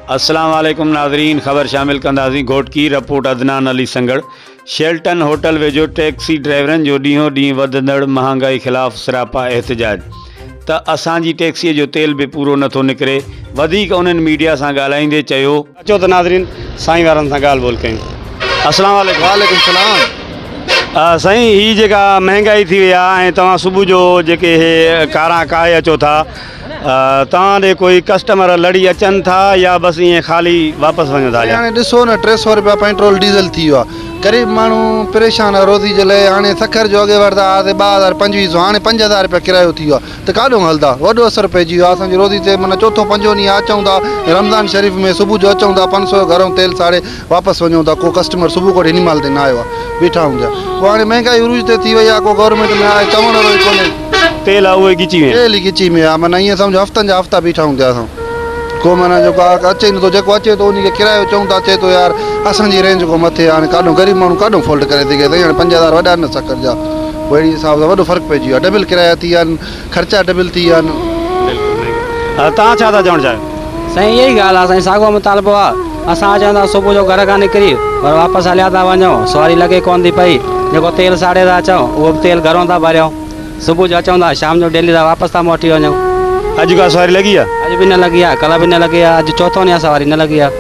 अस्सलाम वालेकुम नाज़रीन, ख़बर शामिल कंदासीं Ghotki report Adnan Ali Sangrar. Shelton hotel वेझो टैक्सी ड्राइवरनि जो ॾींहों ॾींहुं वधंदड़ महांगाई ख़िलाफ़ सरापा एहतजाज। त असांजी टैक्सीअ जो तेल बि पूरो नथो निकिरे। वधीक उन्हनि मीडिया सां ॻाल्हाईंदे चयो, अचो त नाज़रीन साईं वारनि सां ॻाल्हि ॿोल कयूं। अस्सलाम वालेकुम। वालेकुम सलाम। साईं, ही जेका महांगाई थी वई आहे ऐं तव्हां सुबुह जो जेके हे कारां काहे अचो था, तव्हां ॾे कोई कस्टमर लड़ी अचनि था या बसि ईअं ख़ाली वापसि वञो था? हाणे ॾिसो न, 300 रुपया पेट्रोल डीज़ल थी वियो आहे। ग़रीब माण्हू परेशान आहे रोज़ी जे लाइ। हाणे सखर जो अॻे वठंदा हुआसीं 2025, हाणे 5000 रुपया किरायो थी वियो आहे। त काॾों हलंदा? वॾो असरु पइजी वियो आहे असांजी रोज़ी ते। माना चोथों पंजो ॾींहुं अचूं था रमज़ान शरीफ़ में, सुबुह जो अचूं था 500 घरों तेल साड़े वापसि वञूं था। को कस्टमर सुबुह को हिन महिल ते न आयो आहे, बीठा हूंदा। पोइ हाणे महांगाई उरूज ते थी वई आहे, को गवर्नमेंट में आहे चवण वारो ई कोन्हे। तेल आहे उहे गिची में, तेल ई गिची में आहे। माना ईअं सम्झो हफ़्तनि जा हफ़्ता बीठा हूंदा असां। को माना जेको आहे अचे ई नथो, जेको अचे थो उनखे किरायो चऊं था, अचे थो यार असांजी रेंज को मथे। हाणे काॾों ग़रीब माण्हू काॾों फोल्ड करे सघे। हाणे 5000 वॾा न सकर जा, अहिड़ी हिसाब सां वॾो फ़र्क़ु पइजी वियो आहे। डबल किराया थी विया आहिनि, ख़र्चा डबल थी विया आहिनि। तव्हां छा था चवणु चाहियो? साईं इहा ई ॻाल्हि आहे। साईं साॻियो मुतालबो आहे। असां अचूं था सुबुह जो घर खां निकिरी पर वापसि हलिया था वञूं, सवारी लॻे कोन थी पई। जेको तेल साड़े था अचूं उहो बि तेल घरों था भरियूं। सुबुह जो अचूं था, शाम जो डेली था वापसि था मोटी वञूं। अॼु का सवारी लॻी आहे? अॼु बि न लॻी आहे, कल्ह बि न लॻी आहे, अॼु चौथों ॾींहुं सवारी न लॻी आहे।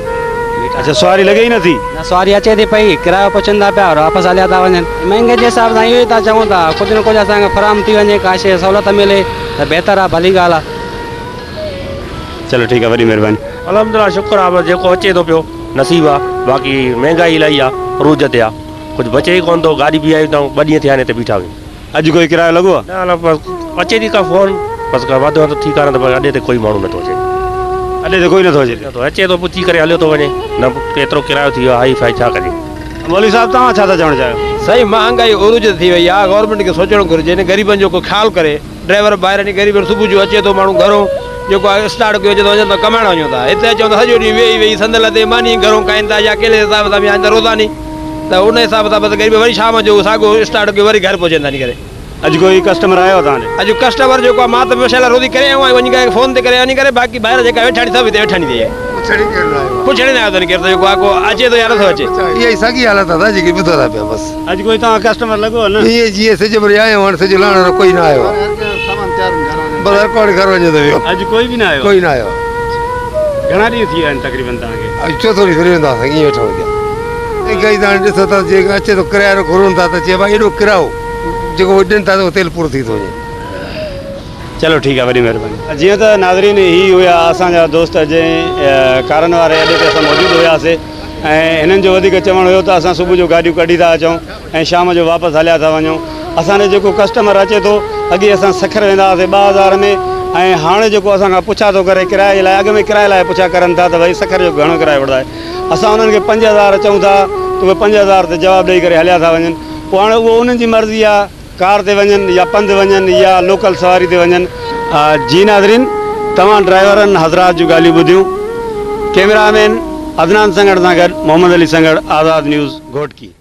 अच्छा, सवारी लॻे ई नथी? न सवारी अचे थी पई, किरायो पुछनि था पिया और वापसि हलिया था वञनि। महांगे जे हिसाब सां इहो ई था चऊं था, कुझु न कुझु असांखे फराहम थी वञे, का शइ सहूलियत मिले त बहितर आहे, भली ॻाल्हि आहे। चलो ठीकु आहे, वॾी महिरबानी। अलहमदिल्ला, शुक्र आहे, जेको अचे थो पियो नसीब आहे। बाक़ी महांगाई इलाही आहे, रोज़ ते आहे, कुझु बचे ई कोन थो। गाॾी बि आई अथऊं, 2 ॾींहं थिया आहिनि हिते बीठा आहियूं। अॼु कोई किरायो लॻो आहे? न बसि अचे थी का फ़ोन, बसि वधि वधि ठीकु आहे, न त अॾे ते कोई माण्हू नथो अचे। अॾे त कोई नथो अचे? अचे थो पुछी करे हलियो थो वञे, न केतिरो किरायो थी वियो आहे, हाई फाई छा कजे। मौलवी साहब, तव्हां छा था चवणु चाहियो? सही महांगाई उरूज थी वई आहे। गवर्नमेंट खे सोचणु घुरिजे, हिन ग़रीबनि जो को ख़्यालु करे। ड्राइवर ॿाहिरि ग़रीब सुबुह जो अचे थो माण्हू घरों, जेको आहे स्टार्ट कयो अचे थो, वञनि था कमाइण वञूं था। हिते अचूं था सॼो ॾींहुं वेही संदल ते मानी घरों खाइनि था, या अकेले हिसाब सां बि हाणे त रोज़ानी। त उन हिसाब सां बसि ग़रीब वरी शाम जो साॻियो स्टार्ट कयो, वरी घर पहुचंदा नी करे। अॼु कोई कस्टमर आयो तव्हां ॾे? अॼु कस्टमर जेको आहे, मां त मशाला रोज़ी करे आयो आहियां, वञी करे फ़ोन ते करे वञी करे। बाक़ी ॿाहिरि जेका वेठाणी सभु हिते वेठाणी थी आहे, पुछण न आयो अथनि केरु, जेको आहे को अचे थो या नथो अचे। इहा ई साॻी हालत आहे जेकी ॿुधो था पिया बसि। अॼु कोई तव्हां कस्टमर लॻो आहे न? ईअं जीअं सिज भरी आयो हाणे सॼो लाहिण वारो कोई न आयो आहे। बसि हर कोई घर वञे थो वियो। अॼु कोई बि न आयो? कोई न आयो। घणा ॾींहं थी विया आहिनि तक़रीबन तव्हांखे? अॼु चोथों ॾींहुं फिरी वेंदा ईअं वेठा हुजा। कई त हाणे ॾिसो था, जेको अचे थो किरायो घुरूं था त चए भाई एॾो किरायो जेको ॾियनि था त तेल पूरो थी थो वञे। चलो ठीकु आहे, वॾी महिरबानी। जीअं त नाज़रीन, ही हुया असांजा दोस्त जंहिं कारनि वारे अॾे ते असां मौजूदु हुयासीं। ऐं हिननि जो वधीक चवणु हुयो त असां सुबुह जो गाॾियूं कढी था अचूं ऐं शाम जो वापसि हलिया था वञूं। असांजो जेको कस्टमर अचे थो, अॻे असां सखर वेंदा हुआसीं 2000 में, ऐं हाणे जेको असांखां पुछा थो करे किराए जे लाइ, अॻ में किराए लाइ पुछा करनि था त भई सखर जो घणो किरायो वठंदा आहे। असां उन्हनि खे 5000 चऊं था त उहे 5000 ते जवाबु ॾेई करे हलिया था वञनि। पोइ हाणे उहो उन्हनि जी मर्ज़ी आहे, कार ते वञनि या पंधु वञनि या लोकल सवारी ते वञनि। जी नाज़रीन, तव्हां ड्राइवरनि हज़रात जूं ॻाल्हियूं ॿुधियूं। कैमरामैन अदनान संगड़ सां गॾु मोहम्मद अली संगड़, आज़ाद न्यूज़, घोटकी।